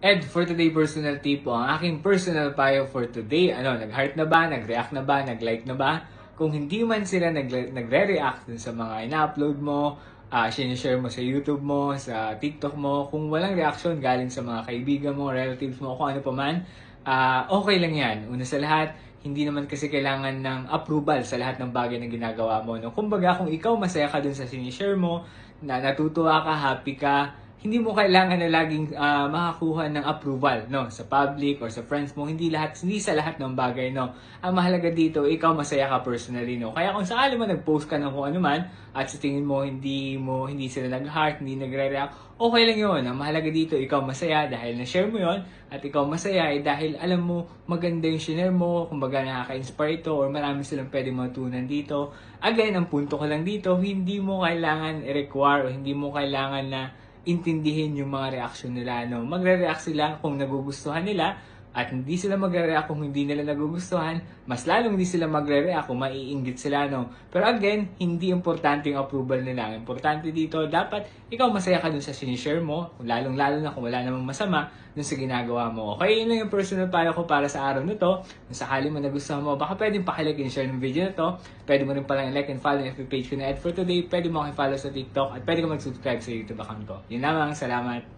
Ed, for today personal tip po, ang aking personal payo for today, nag-heart na ba, nag-react na ba, nag-like na ba? Kung hindi man sila nagre-react dun sa mga ina-upload mo, sinishare mo sa YouTube mo, sa TikTok mo, kung walang reaction galing sa mga kaibigan mo, relatives mo, kung ano pa man, okay lang yan. Una sa lahat, hindi naman kasi kailangan ng approval sa lahat ng bagay na ginagawa mo. No? Kumbaga, kung ikaw masaya ka dun sa sinishare mo, na natutuwa ka, happy ka, hindi mo kailangan na laging makakuha ng approval no sa public or sa friends mo, hindi sa lahat ng bagay no. Ang mahalaga dito ikaw masaya ka personally no. Kaya kung sakali man nag-post ka ng kung ano man at sa tingin mo hindi sila nag-heart, hindi nagre-react, okay lang 'yon. Ang mahalaga dito ikaw masaya dahil na-share mo 'yon at ikaw masaya dahil alam mo maganda yung share mo, kumbaga nakaka-inspire ito or marami silang pwedeng matutunan dito. Again, ang punto ko lang dito, hindi mo kailangan i-require o hindi mo kailangan na intindihin yung mga reaction nila. No? Magre-react sila kung nagugustuhan nila at hindi sila magre-react kung hindi nila nagugustuhan. Mas lalong hindi sila magre-react kung maiinggit sila. No? Pero again, hindi importante yung approval nila. Ang importante dito, dapat ikaw masaya ka dun sa sinishare mo, lalong-lalo na kung wala namang masama dun sa ginagawa mo. Okay, yun lang yung personal payo ko para sa araw na to. Kung sakali mo nagustuhan mo, baka pwedeng pakilike and share ng video na to. Pwede mo rin palang like and follow yung FB page ko na Ed for Today. Pwede mo follow sa TikTok at pwede ka mag-subscribe sa YouTube account ko. Yun lamang, salamat!